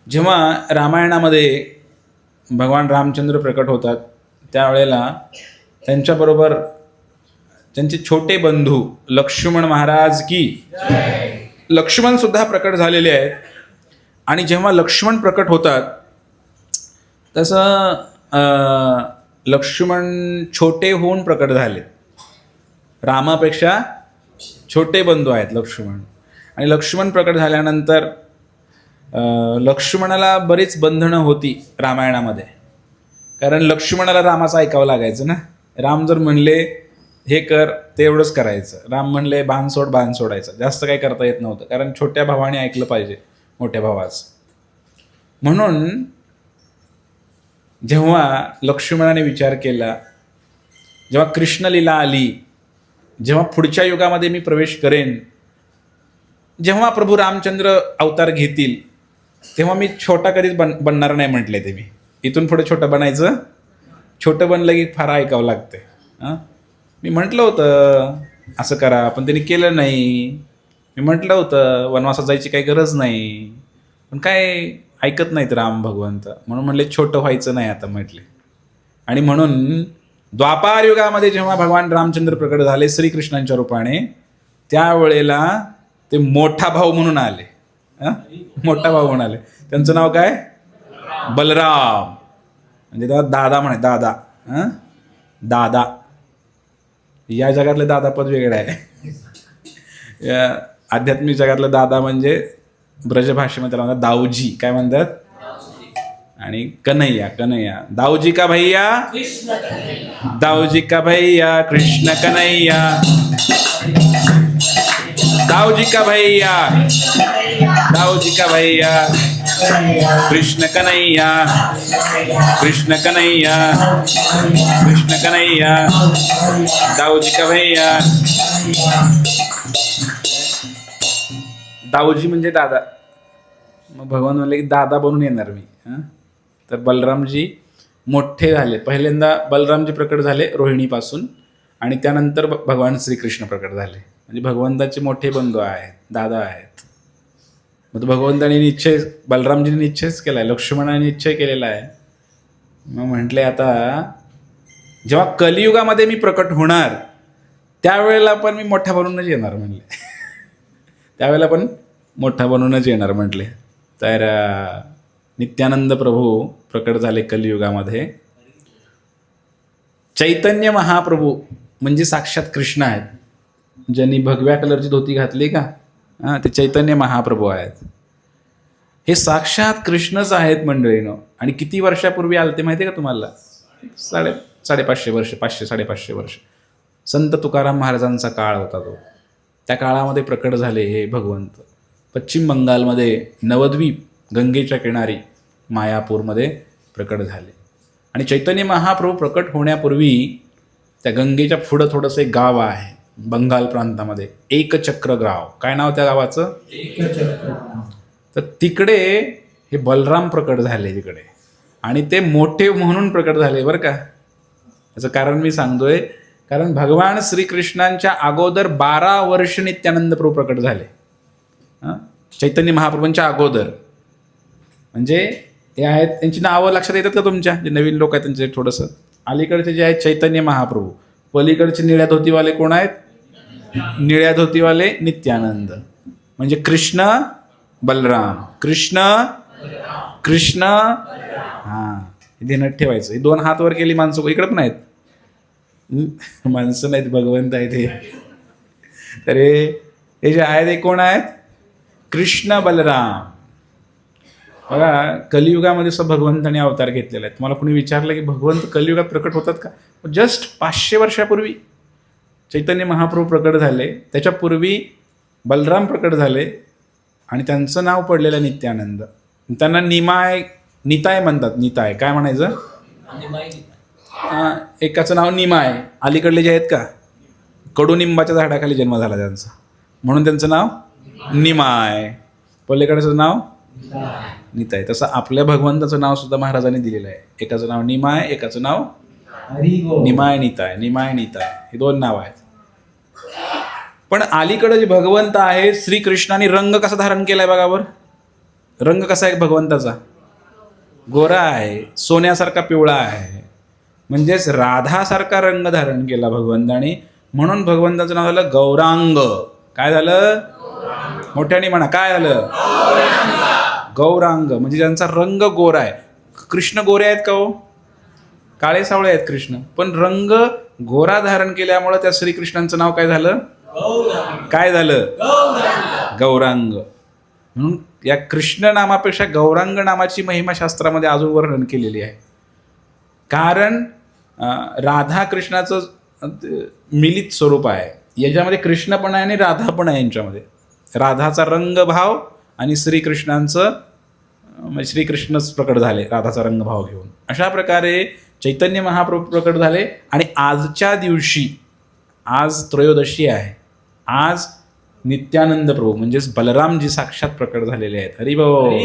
जेव्हा रामायणामध्ये भगवान रामचंद्र प्रकट होतात त्यावेळेला त्यांच्याबरोबर त्यांचे छोटे बंधू लक्ष्मण महाराज की लक्ष्मण सुद्धा प्रकट झालेले आहेत. आणि जेव्हा लक्ष्मण प्रकट होतात तसं लक्ष्मण छोटे होऊन प्रकट झाले. रामापेक्षा छोटे बंधू आहेत लक्ष्मण. आणि लक्ष्मण प्रकट झाल्यानंतर लक्ष्मणाला बरीच बंधनं होती रामायणामध्ये. कारण लक्ष्मणाला रामाचं ऐकावं लागायचं ना. राम जर म्हणले हे कर ते एवढंच करायचं. राम म्हणले बाण सोड बाण सोडायचं. जास्त काही करता येत नव्हतं कारण छोट्या भावाने ऐकलं पाहिजे मोठ्या भावाचं. म्हणून जेव्हा लक्ष्मणाने विचार केला, जेव्हा कृष्णलीला आली, जेव्हा पुढच्या युगामध्ये मी प्रवेश करेन, जेव्हा प्रभू रामचंद्र अवतार घेतील तेव्हा मी छोटा कधीच बनणार नाही म्हटले ते. मी इथून पुढे छोटं बनायचं. छोटं बनलं की फार ऐकावं लागते. मी म्हटलं होतं असं करा पण त्यांनी केलं नाही. मी म्हटलं होतं वनवासात जायची काही गरज नाही पण काय ऐकत नाहीत राम भगवंत. म्हणून म्हणले छोटं व्हायचं नाही आता म्हटले. आणि म्हणून द्वापार युगामध्ये जेव्हा भगवान रामचंद्र प्रकट झाले श्रीकृष्णांच्या रूपाने त्यावेळेला ते मोठा भाऊ म्हणून आले. मोठा भाऊ म्हणून आले. त्यांचं नाव काय? बलराम. म्हणजे त्याला दादा म्हणे. दादा. दादा. या जगातलं दादा पद वेगळं आहे. या आध्यात्मिक जगातलं दादा म्हणजे ब्रजभाषेमध्ये त्याला म्हणतात दाऊजी. काय म्हणतात? आणि कन्हैया. कन्हैया. दाऊजी का भैया? दाऊजी का भैया कृष्ण कन्हैया. दाऊजी का भैया. दाऊजी का भैया कृष्ण कन्हैया. कृष्ण कन्हैया. कृष्ण कन्हैया. दाऊजी का भैया. दाऊजी म्हणजे दादा. मग भगवान म्हणले की दादा बनून येणार मी. तर बलरामजी मोठे झाले. पहिल्यांदा बलरामजी प्रकट झाले रोहिणीपासून आणि त्यानंतर भगवान श्रीकृष्ण प्रकट झाले. म्हणजे भगवंताचे मोठे बंधू आहेत, दादा आहेत. मग भगवंताने निश्चय, बलरामजीने निश्चयच केला आहे, लक्ष्मणाने निश्चय केलेला आहे. मग म्हटले आता जेव्हा कलियुगामध्ये मी प्रकट होणार त्यावेळेला पण मी मोठा बनूनच येणार म्हणले. त्यावेळेला पण मोठा बनूनच येणार म्हटले. तर नित्यानंद प्रभू प्रकट झाले कलियुगामध्ये. चैतन्य महाप्रभू म्हणजे साक्षात कृष्ण आहेत. ज्यांनी भगव्या कलरची धोती घातली का ते चैतन्य महाप्रभू आहेत. हे साक्षात कृष्णच आहेत मंडळीनो. आणि किती वर्षापूर्वी आले ते माहिती आहे का तुम्हाला? 550 वर्ष, 500-550 वर्ष. संत तुकाराम महाराजांचा काळ होता तो. त्या काळामध्ये प्रकट झाले हे भगवंत. पश्चिम बंगालमध्ये नवद्वीप गंगेच्या किनारी मायापूरमध्ये प्रकट झाले. आणि चैतन्य महाप्रभू प्रकट होण्यापूर्वी त्या गंगेच्या पुढं थोडंसं एक गाव आहे बंगाल प्रांतामध्ये, एकचक्र गाव. काय नाव त्या गावाचं? एकचक्र. तर तिकडे हे बलराम प्रकट झाले तिकडे. आणि ते मोठे म्हणून प्रकट झाले बरं का. याचं कारण मी सांगतोय. कारण भगवान श्रीकृष्णांच्या अगोदर 12 वर्ष नित्यानंद प्रभू प्रकट झाले. चैतन्य महाप्रभूंच्या अगोदर. म्हणजे ते आहेत, त्यांची नावं लक्षात येतात का तुमच्या? जे नवीन लोक आहेत त्यांचे थोडंसं. अलीकडचे जे आहेत चैतन्य महाप्रभू. पलीकडचे निळ्या धोतीवाले कोण आहेत? निळ्या धोतीवाले नित्यानंद. म्हणजे कृष्ण बलराम. कृष्ण कृष्ण. हे ध्यानात ठेवायचं. हे 2 हात वर केली माणसं इकडे पण आहेत. माणसं नाहीत, भगवंत आहेत हे. तर हे जे आहेत हे कोण आहेत? कृष्ण बलराम. बघा कलियुगामध्ये सुद्धा भगवंताने अवतार घेतलेला आहे. तुम्हाला कोणी विचारलं की भगवंत कलियुगात प्रकट होतात का? जस्ट 500 वर्षापूर्वी चैतन्य महाप्रभू प्रकट झाले. त्याच्यापूर्वी बलराम प्रकट झाले आणि त्यांचं नाव पडलेलं नित्यानंद. त्यांना निताय म्हणतात. निताय काय म्हणायचं? एकाचं नाव निमाय. अलीकडले जे आहेत का कडुनिंबाच्या झाडाखाली जन्म झाला त्यांचा म्हणून त्यांचं नाव निमाय. पलीकडचं नाव निताय. तसं आपल्या भगवंताचं नाव सुद्धा महाराजांनी दिलेलं आहे. एकाचं नाव निमाय, एकाचं नाव निमाय निताय. निमाय निताय हे 2 नाव आहेत. पण अलीकडे जे भगवंत आहे श्रीकृष्णाने रंग कसा धारण केलाय बघा बरं. रंग कसा आहे भगवंताचा? गोरा आहे, सोन्यासारखा पिवळा आहे. म्हणजेच राधासारखा रंग धारण केला भगवंताने, म्हणून भगवंताचं नाव झालं गौरांग. काय झालं? मोठ्याने म्हणा, काय झालं? गौरांग. म्हणजे ज्यांचा रंग गोरा आहे. कृष्ण गोरे आहेत का हो? काळे सावळे आहेत कृष्ण, पण रंग गोरा धारण केल्यामुळे त्या श्रीकृष्णांचं नाव काय झालं? काय झालं? गौरांग. म्हणून या कृष्ण नामापेक्षा गौरांग नामाची महिमा शास्त्रामध्ये अजून वर्णन केलेली आहे. कारण राधा कृष्णाचं मिलित स्वरूप आहे. याच्यामध्ये कृष्ण पण आहे आणि राधा पण आहे. यांच्यामध्ये राधाचा रंगभाव आणि श्रीकृष्णांचं श्रीकृष्णच प्रकट झाले राधाचा रंगभाव घेऊन. अशा प्रकारे चैतन्य महाप्रभू प्रकट झाले. आणि आजच्या दिवशी, आज त्रयोदशी आहे, आज नित्यानंद प्रभू म्हणजेच बलरामजी साक्षात प्रकट झालेले आहेत. हरिभाऊ.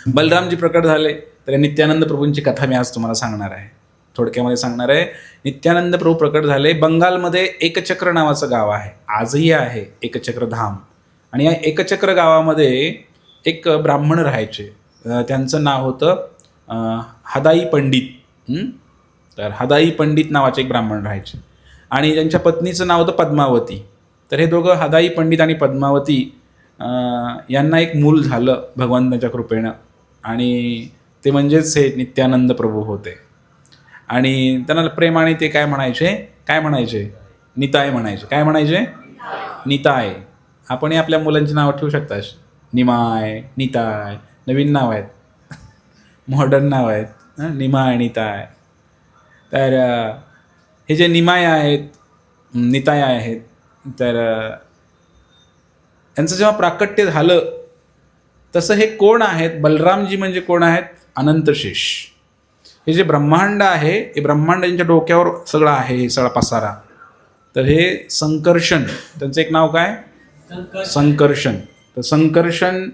बलरामजी प्रकट झाले तर नित्यानंद प्रभूंची कथा मी आज तुम्हाला सांगणार आहे, थोडक्यामध्ये सांगणार आहे. नित्यानंद प्रभू प्रकट झाले. बंगालमध्ये एकचक्र नावाचं गाव आहे, आजही आहे एकचक्र धाम. आणि या एकचक्र गावामध्ये एक ब्राह्मण राहायचे. त्यांचं नाव होतं हदाई पंडित. तर हदाई पंडित नावाचे एक ब्राह्मण राहायचे आणि त्यांच्या पत्नीचं नाव होतं पद्मावती. तर हे दोघं हदाई पंडित आणि पद्मावती यांना एक मूल झालं भगवंताच्या कृपेनं, आणि ते म्हणजेच हे नित्यानंद प्रभू होते. आणि त्यांना प्रेमाने ते काय म्हणायचे? निताय म्हणायचे. काय म्हणायचे? निताय. आपणही आपल्या मुलांची नावं ठेवू शकता, निमाय, निताय. नवीन नाव आहेत, मॉडर्न नाव आहेत, निमाय, निताय. तर हे जे निमाय आहेत, निताय आहेत, तर यांचं जेव्हा प्राकट्य झालं तसं हे कोण आहेत? बलरामजी म्हणजे कोण आहेत? अनंतशेष. हे जे ब्रह्मांड आहे, हे ब्रह्मांड यांच्या डोक्यावर सगळं आहे, हे सगळा पसारा. तर हे संकर्षण, त्यांचं एक नाव काय? संकर्षण. तर संकर्षण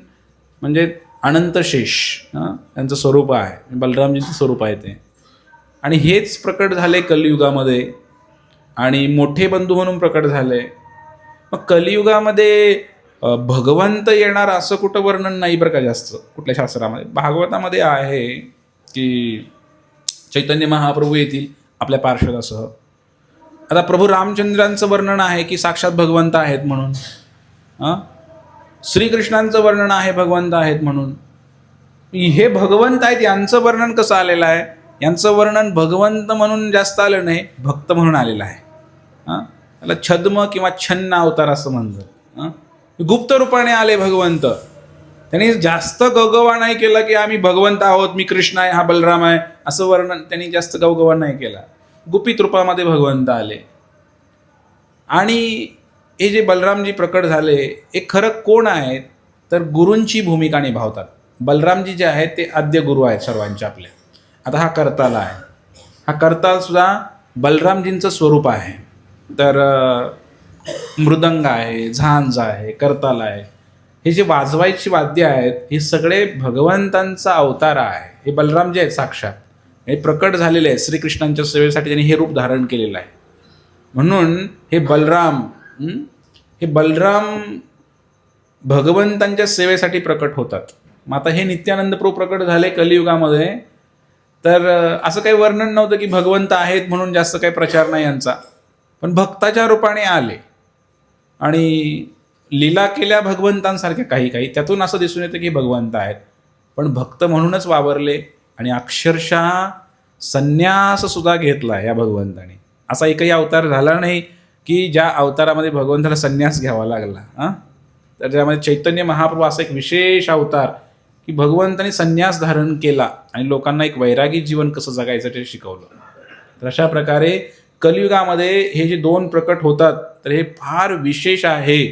म्हणजे अनंतशेष यांचं स्वरूप आहे, बलरामजींचं स्वरूप आहे ते. आणि हेच प्रकट झाले कलियुगामध्ये आणि मोठे बंधू म्हणून प्रकट झाले. मग कलियुगामध्ये भगवंत येणार असं कुठं वर्णन नाही बरं का जास्त कुठल्या शास्त्रामध्ये. भागवतामध्ये आहे की चैतन्य महाप्रभू येतील आपल्या पार्षदासह. आता प्रभू रामचंद्रांचं वर्णन आहे की साक्षात भगवंत आहेत म्हणून. श्रीकृष्णांचं वर्णन आहे भगवंत आहेत म्हणून. हे भगवंत आहेत यांचं वर्णन कसं आलेलं आहे? यांचं वर्णन भगवंत म्हणून जास्त आलं नाही, भक्त म्हणून आलेलं आहे. त्याला छद्म किंवा छन्न अवतार असं म्हणतात. गुप्त रूपाने आले भगवंत. त्यांनी जास्त गवगवा नाही केला की आम्ही भगवंत आहोत, मी कृष्ण आहे, हा बलराम आहे, असं वर्णन त्यांनी जास्त गवगवा नाही केला. गुपित रूपामध्ये भगवंत आले. आणि हे जे बलरामजी प्रकट झाले हे खरं कोण आहेत? तर गुरूंची भूमिका निभावतात. बलरामजी जे आहेत ते आद्य गुरु आहेत सर्वांचे आपले. आता हा करताल आहे, हा करताल सुद्धा बलरामजींचं स्वरूप आहे. तर मृदंग आहे, झांज आहे, करताल आहे, हे जे वाजवायची वाद्य आहेत हे सगळे भगवंतांचा अवतार आहे. हे बलराम जे आहेत साक्षात हे प्रकट झालेले आहेत श्रीकृष्णांच्या सेवेसाठी, त्यांनी हे रूप धारण केलेलं आहे. म्हणून हे बलराम भगवंतांच्या सेवेसाठी प्रकट होतात. मग आता हे नित्यानंद प्रभू प्रकट झाले कलियुगामध्ये. तर असं काही वर्णन नव्हतं की भगवंत आहेत म्हणून जास्त काही प्रचार नाही यांचा, पण भक्ताच्या रूपाने आले आणि लीला केल्या भगवंतांसारख्या काही त्यातून असं दिसून येतं की भगवंत आहेत, पण भक्त म्हणूनच वावरले आणि अक्षरशः संन्यास सुद्धा घेतला या भगवंताने. असा एकही अवतार झाला नाही की ज्या अवतारामध्ये भगवंताला संन्यास घ्यावा लागला. तर त्यामध्ये चैतन्य महाप्रभू असा एक विशेष अवतार की भगवंताने संन्यास धारण केला आणि लोकांना एक वैरागी जीवन कसं जगायचं ते शिकवलं. तर अशा प्रकारे कलियुगामध्ये हे जे दोन प्रकट होतात तर हे फार विशेष आहे.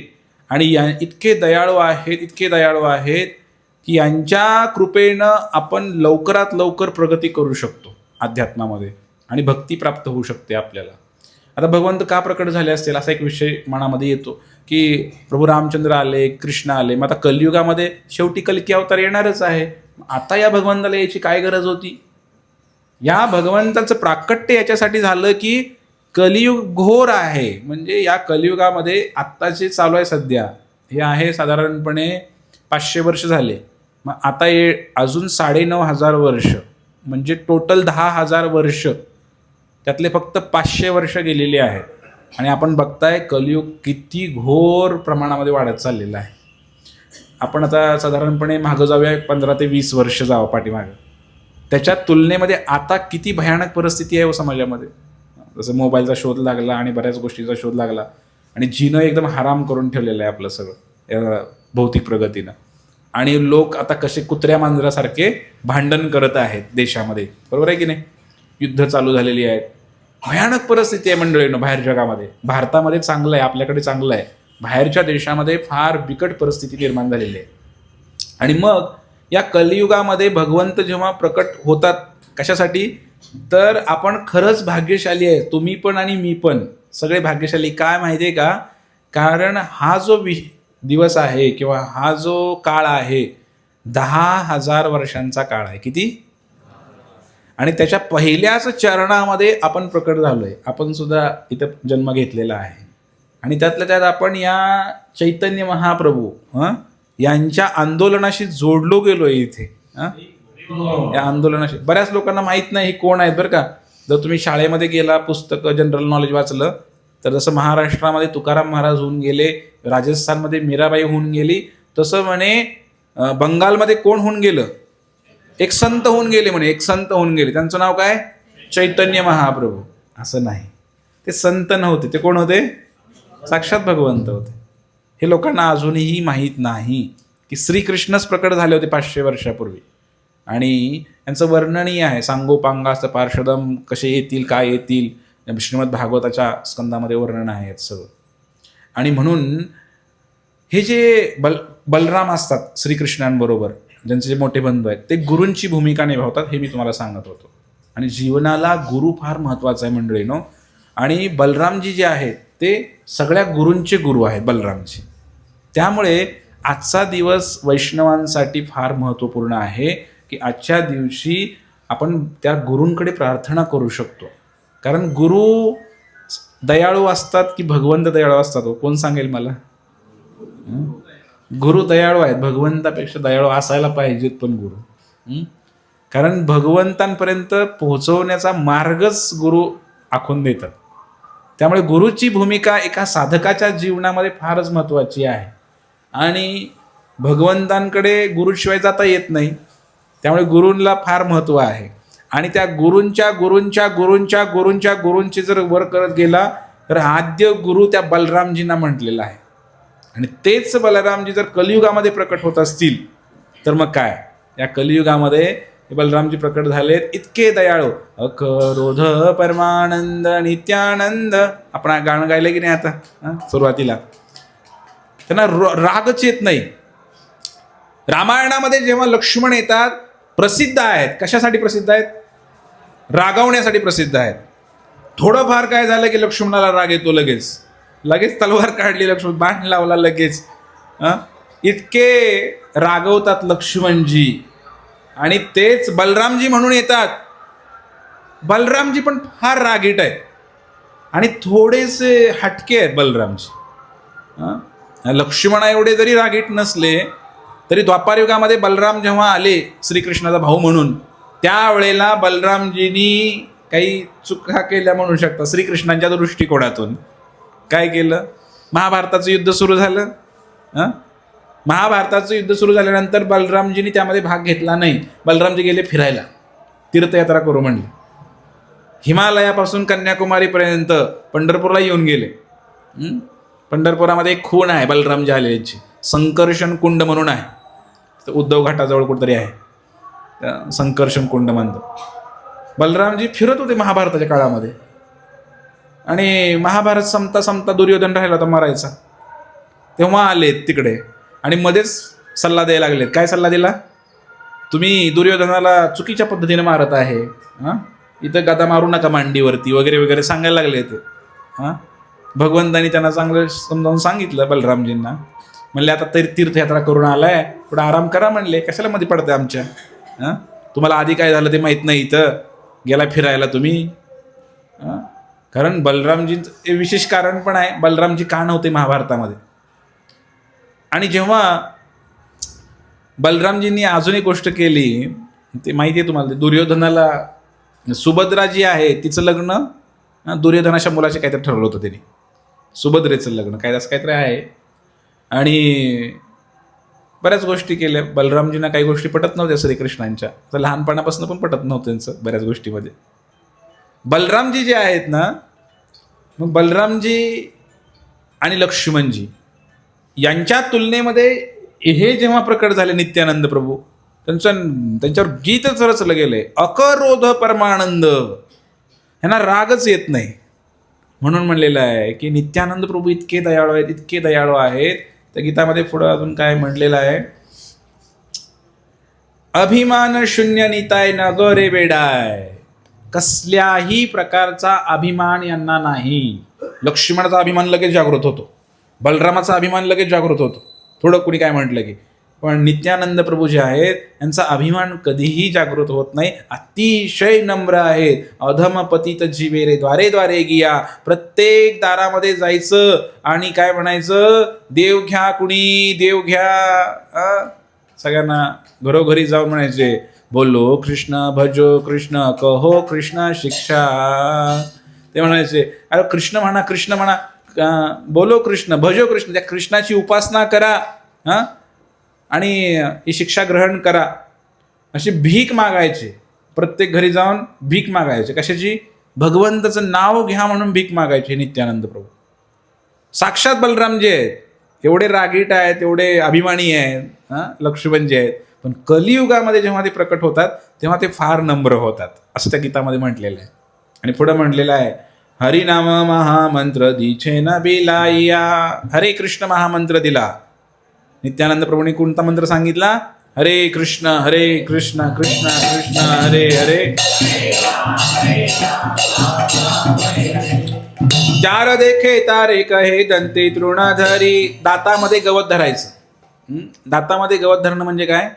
आणि इतके दयाळू आहेत की यांच्या कृपेनं आपण लवकरात लवकर प्रगती करू शकतो अध्यात्मामध्ये आणि भक्ती प्राप्त होऊ शकते आपल्याला. आता भगवंत का प्रकट झाले असतील असा एक विषय मनामध्ये येतो की प्रभू रामचंद्र आले, कृष्ण आले, मग आता कलियुगामध्ये शेवटी कल्की अवतार येणारच आहे. आता या भगवंताला याची काय गरज होती? या भगवंताचं प्राकट्य याच्यासाठी झालं की कलियुग घोर आहे. म्हणजे या कलियुगामध्ये आत्ताचे चालू आहे सध्या हे आहे साधारणपणे 500 वर्ष झाले. मग आता अजून 9,500 वर्ष, म्हणजे टोटल 10,000 वर्ष, त्यातले फक्त 500 वर्ष गेलेली आहेत. आणि आपण बघताय कलियुग किती घोर प्रमाणामध्ये वाढत चाललेलं आहे. आपण आता साधारणपणे मागं जाऊया, 15 ते 20 वर्ष जावं पाठीमागं. त्याच्या तुलनेमध्ये आता किती भयानक परिस्थिती आहे समाजामध्ये. जसं मोबाईलचा शोध लागला आणि बऱ्याच गोष्टीचा शोध लागला आणि जीनं एकदम हराम करून ठेवलेलं आहे आपलं सगळं भौतिक प्रगतीनं. आणि लोक आता कसे कुत्र्या मांजरासारखे भांडण करत आहेत देशामध्ये, बरोबर आहे की नाही. युद्ध चालू झालेली आहेत. भयानक परिस्थिती आहे मंडळीनं बाहेर जगामध्ये. भारतामध्ये चांगलं आहे, आपल्याकडे चांगलं आहे. बाहेरच्या देशामध्ये फार बिकट परिस्थिती निर्माण झालेली आहे. आणि मग या कलियुगामध्ये भगवंत जेव्हा प्रकट होतात, कशासाठी, तर आपण खरंच भाग्यशाली आहे. तुम्ही पण आणि मी पण सगळे भाग्यशाली. काय माहिती आहे का, कारण हा जो दिवस आहे किंवा हा जो काळ आहे 10,000 वर्षांचा काळ आहे. किती? आणि त्याच्या पहिल्याच चरणामध्ये आपण प्रकट झालोय. आपण सुद्धा इथं जन्म घेतलेला आहे. आणि त्यातल्या त्यात आपण या चैतन्य महाप्रभू यांच्या आंदोलनाशी जोडलो गेलोय इथे. या आंदोलनाशी बऱ्याच लोकांना माहीत नाही कोण आहेत बरं का. जर तुम्ही शाळेमध्ये गेला, पुस्तकं जनरल नॉलेज वाचलं, तर जसं महाराष्ट्रामध्ये तुकाराम महाराज होऊन गेले, राजस्थानमध्ये मीराबाई होऊन गेली, तसं म्हणे बंगालमध्ये कोण होऊन गेलं, एक संत होऊन गेले म्हणे. एक संत होऊन गेले, त्यांचं नाव काय, चैतन्य महाप्रभू. असं नाही, ते संत नव्हते. ते कोण होते, साक्षात भगवंत होते. हे लोकांना अजूनही माहीत नाही की श्रीकृष्णच प्रकट झाले होते 500 वर्षापूर्वी. आणि यांचं वर्णनही आहे, सांगोपांगाचं पार्षदम कसे येतील, काय येतील, श्रीमद भागवताच्या स्कंदामध्ये वर्णन आहे याचं सगळं. आणि म्हणून हे जे बलराम असतात श्रीकृष्णांबरोबर, ज्यांचे जे मोठे बंधू आहेत, ते गुरूंची भूमिका निभावतात. हे मी तुम्हाला सांगत होतो. आणि जीवनाला गुरु फार महत्त्वाचा आहे मंडळीनो. आणि बलरामजी जे आहेत ते सगळ्या गुरूंचे गुरु आहेत बलरामजी. त्यामुळे आजचा दिवस वैष्णवांसाठी फार महत्त्वपूर्ण आहे की आजच्या दिवशी आपण त्या गुरूंकडे प्रार्थना करू शकतो. कारण गुरु दयाळू असतात की भगवंत दयाळू असतात, कोण सांगेल मला. गुरु दयाळू आहेत, भगवंतापेक्षा दयाळू असायला पाहिजेत पण गुरु. कारण भगवंतांपर्यंत पोहोचवण्याचा मार्गच गुरु आखून देतात. त्यामुळे गुरुची भूमिका एका साधकाच्या जीवनामध्ये फारच महत्त्वाची आहे. आणि भगवंतांकडे गुरुशिवाय जाता येत नाही. त्यामुळे गुरूंना फार महत्त्व आहे. आणि त्या गुरूंच्या गुरूंच्या गुरूंच्या गुरूंच्या गुरूंची जर वर करत गेला तर आद्य गुरु त्या बलरामजींना म्हटलेला आहे. आणि तेच बलरामजी जर कलियुगामध्ये प्रकट होत असतील तर मग काय, या कलियुगामध्ये बलरामजी प्रकट झालेत इतके दयाळू. अक्रोध परमानंद नित्यानंद, आपण गाणं गायलं की नाही आता सुरुवातीला. त्यांना रागच येत नाही. रामायणामध्ये जेव्हा लक्ष्मण येतात, प्रसिद्ध आहेत. कशासाठी प्रसिद्ध आहेत, रागवण्यासाठी प्रसिद्ध आहेत. थोडंफार काय झालं की लक्ष्मणाला राग येतो, लगेच तलवार काढली, लक्ष्मण बाण लावला लगेच. इतके रागवतात लक्ष्मणजी. आणि तेच बलरामजी म्हणून येतात. बलरामजी पण फार रागीट आहेत आणि थोडेसे हटके आहेत बलरामजी. लक्ष्मणा एवढे जरी रागीट नसले तरी द्वापारयुगामध्ये बलराम जेव्हा आले श्रीकृष्णाचा भाऊ म्हणून, त्यावेळेला बलरामजींनी काही चुका केल्या म्हणू शकता श्रीकृष्णांच्या दृष्टिकोनातून. काय केलं, महाभारताचं युद्ध सुरू झालं. महाभारताचं युद्ध सुरू झाल्यानंतर बलरामजींनी त्यामध्ये भाग घेतला नाही. बलरामजी गेले फिरायला, तीर्थयात्रा करू म्हणले. हिमालयापासून कन्याकुमारीपर्यंत पंढरपूरला येऊन गेले. पंढरपुरामध्ये एक खूण आहे बलरामजी आलेची, संकर्षण कुंड म्हणून आहे. उद्धव घाटाजवळ कुठतरी आहे, संकर्षण कुंड म्हणतो. बलरामजी फिरत होते महाभारताच्या काळामध्ये. आणि महाभारत संपता दुर्योधन राहिला होता मरायचा, तेव्हा आले तिकडे आणि मध्येच सल्ला द्यायला लागलेत. काय सल्ला दिला, तुम्ही दुर्योधनाला चुकीच्या पद्धतीने मारत आहे, इथं गदा मारू नका मांडीवरती वगैरे वगैरे सांगायला लागले ते. भगवंतानी त्यांना चांगलं समजावून सांगितलं बलरामजींना. म्हणले आता तरी तीर्थयात्रा करून आलाय, थोडा आराम करा म्हणले, कशाला मध्ये पडताय आमच्या. तुम्हाला आधी काय झालं ते माहीत नाही, इथं गेला फिरायला तुम्ही. कारण बलरामजींचं विशेष कारण पण आहे, बलरामजी का नव्हते महाभारतामध्ये. आणि जेव्हा बलरामजींनी अजून एक गोष्ट केली, ते माहिती आहे तुम्हाला, दुर्योधनाला सुभद्रा जी आहे तिचं लग्न दुर्योधनाच्या मुलाचे काहीतरी ठरवलं होतं त्यांनी, सुभद्रेचं लग्न काय असं काहीतरी आहे. आणि बऱ्याच गोष्टी केल्या. बलरामजींना काही गोष्टी पटत नव्हत्या श्रीकृष्णांच्या, तर लहानपणापासून पण पटत नव्हतं त्यांचं बऱ्याच गोष्टीमध्ये. बलरामजी जे आहेत ना, मग बलरामजी आणि लक्ष्मणजी यांच्या तुलनेमध्ये हे जेव्हा प्रकट झाले नित्यानंद प्रभू, त्यांच्यावर गीतच रचलं गेलंय, अकरोध परमानंद, ह्यांना रागच येत नाही. म्हणून म्हणलेलं आहे की नित्यानंद प्रभू इतके दयाळू आहेत, इतके दयाळू आहेत. त्या गीतामध्ये पुढं अजून काय म्हटलेलं आहे, अभिमान शून्य निताय न ग रे बेडाय, कसल्याही प्रकारचा अभिमान यांना नाही. लक्ष्मणाचा अभिमान लगेच जागृत होतो, बलरामाचा अभिमान लगेच जागृत होतो, थोडं कुणी काय म्हटलं की. पण नित्यानंद प्रभू जे आहेत यांचा अभिमान कधीही जागृत होत नाही, अतिशय नम्र आहेत. अधम पतित जीवे रे द्वारे द्वारे गिया, प्रत्येक दारामध्ये जायचं आणि काय म्हणायचं, देव घ्या कुणी, देव घ्या. सगळ्यांना घरोघरी जाऊन म्हणायचे, बोलो कृष्ण भजो कृष्ण कहो कृष्ण शिक्षा. ते म्हणायचे, अरे कृष्ण म्हणा, कृष्ण म्हणा, बोलो कृष्ण भजो कृष्ण, त्या कृष्णाची उपासना करा आणि ही शिक्षा ग्रहण करा. अशी भीक मागायचे, प्रत्येक घरी जाऊन भीक मागायचे. कशाची? भगवंताचं नाव घ्या म्हणून भीक मागायचे नित्यानंद प्रभू. साक्षात बलरामजी आहेत, एवढे रागीट आहेत, एवढे अभिमानी आहेत लक्ष्मणजी आहेत. पण कलियुगामध्ये जेव्हा ते प्रकट होतात तेव्हा ते फार नम्र होतात, असं त्या गीतामध्ये म्हटलेलं आहे. आणि पुढं म्हटलेलं आहे, हरिनाम महामंत्र दिछे न बिलाइया, हरे कृष्ण महामंत्र दिला. नित्यानंद प्रभूंनी कोणता मंत्र सांगितला? हरे कृष्ण कृष्ण कृष्ण हरे हरे. चार देखे तारे कहे दंते तृणाधरी. दातामध्ये गवत धरायचं. दातामध्ये गवत धरणं म्हणजे काय?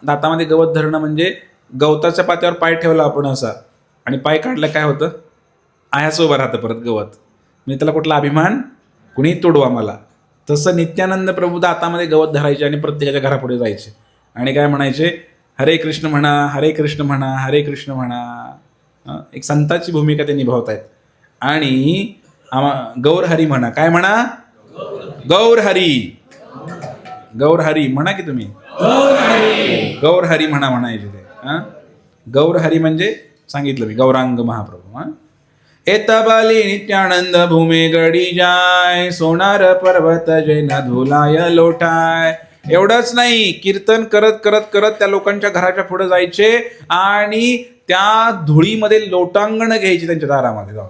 दातामध्ये गवत धरणं म्हणजे गवताच्या पात्यावर पाय ठेवला आपण असा, आणि पाय काढला काय होतं? आयाचं उभं राहतं परत गवत. म्हणजे त्याला कुठला अभिमान, कुणी तोडवा मला. तसं नित्यानंद प्रभू दातामध्ये गवत धरायचे आणि प्रत्येकाच्या घरापुढे जायचे आणि काय म्हणायचे, हरे कृष्ण म्हणा, हरे कृष्ण म्हणा, हरे कृष्ण म्हणा. एक संताची भूमिका ते निभावत आहेत. आणि गौरहरी म्हणा. काय म्हणा? गौरहरी. गौरहरी म्हणा की तुम्ही, गौरहरी म्हणा म्हणायचे ते. गौरहरी म्हणजे सांगितलं मी, गौरांग महाप्रभू. एतबाली नित्यानंद भूमे गडी जाय, सोनार पर्वत जैन धुलाय लोटाय. एवढंच नाही, कीर्तन करत करत करत त्या लोकांच्या घराच्या पुढे जायचे आणि त्या धुळीमध्ये लोटांगण घ्यायची त्यांच्या दारामध्ये जाऊन,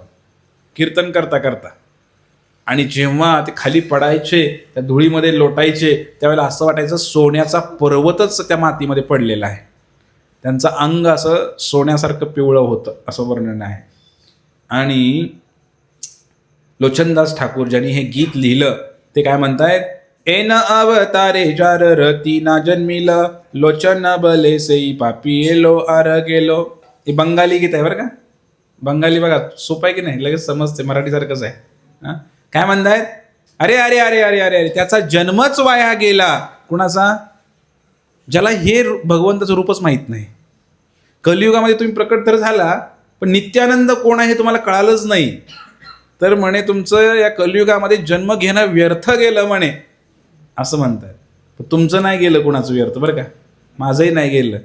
कीर्तन करता करता. आणि जेव्हा ते खाली पडायचे, त्या धुळीमध्ये लोटायचे, त्यावेळेला असं वाटायचं सोन्याचा पर्वतच त्या मातीमध्ये पडलेला आहे. त्यांचं अंग असं सोन्यासारखं पिवळं होतं, असं वर्णन आहे. आणि लोचनदास ठाकूर ज्यांनी हे गीत लिहिलं ते काय म्हणतायत, एन अवतारे जार रती ना जन्मिल, लोचन बले सेई पापी एलो आर गेलो. हे बंगाली गीत आहे बरं का. बंगाली बघा सोपं आहे की नाही, लगेच समजते, मराठीसारखंच आहे. काय म्हणतायत, अरे अरे अरे अरे अरे अरे त्याचा जन्मच वाया गेला. कुणाचा? ज्याला हे भगवंताचं रूपच माहीत नाही. कलियुगामध्ये तुम्ही प्रकट तर झाला, पण नित्यानंद कोण आहे हे तुम्हाला कळालंच नाही, तर म्हणे तुमचं या कलियुगामध्ये जन्म घेणं व्यर्थ गेलं म्हणे, असं म्हणतात. तुमचं नाही गेलं कुणाचं व्यर्थ बरं का, माझंही नाही गेलं.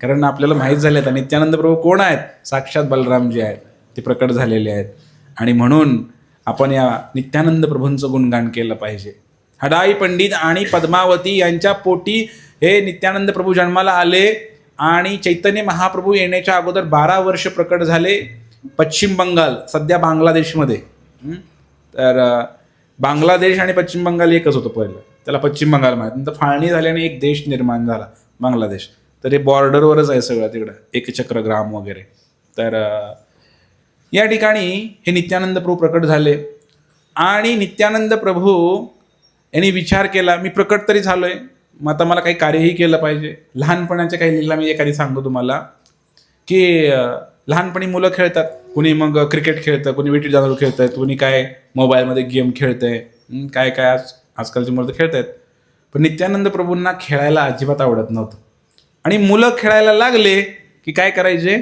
कारण आपल्याला माहीत झाले आता नित्यानंद प्रभू कोण आहेत, साक्षात बलरामजी आहेत, ते प्रकट झालेले आहेत. आणि म्हणून आपण या नित्यानंद प्रभूंचं गुणगान केलं पाहिजे. हडाई पंडित आणि पद्मावती यांच्या पोटी हे नित्यानंद प्रभू जन्माला आले आणि चैतन्य महाप्रभू येण्याच्या अगोदर 12 वर्ष प्रकट झाले पश्चिम बंगाल, सध्या बांगलादेशमध्ये. तर बांगलादेश आणि पश्चिम बंगाल एकच होतं पहिलं, त्याला पश्चिम बंगाल माहीत. नंतर फाळणी झाल्याने एक देश निर्माण झाला बांगलादेश. तर हे बॉर्डरवरच आहे सगळं तिकडं, एकचक्रग्राम वगैरे. तर या ठिकाणी हे नित्यानंद प्रभू प्रकट झाले आणि नित्यानंद प्रभू यांनी विचार केला, मी प्रकट तरी झालोय, मग आता मला काही कार्यही केलं पाहिजे. लहानपणाच्या काही लीला मी एखादी सांगतो तुम्हाला, की लहानपणी मुलं खेळतात, कुणी मग क्रिकेट खेळतं, कुणी विटी दांडू खेळत आहेत, कुणी काय मोबाईलमध्ये गेम खेळतंय, काय काय आजकालची मुलं खेळत आहेत. पण नित्यानंद प्रभूंना खेळायला अजिबात आवडत नव्हतं. आणि मुलं खेळायला लागले की काय करायचे,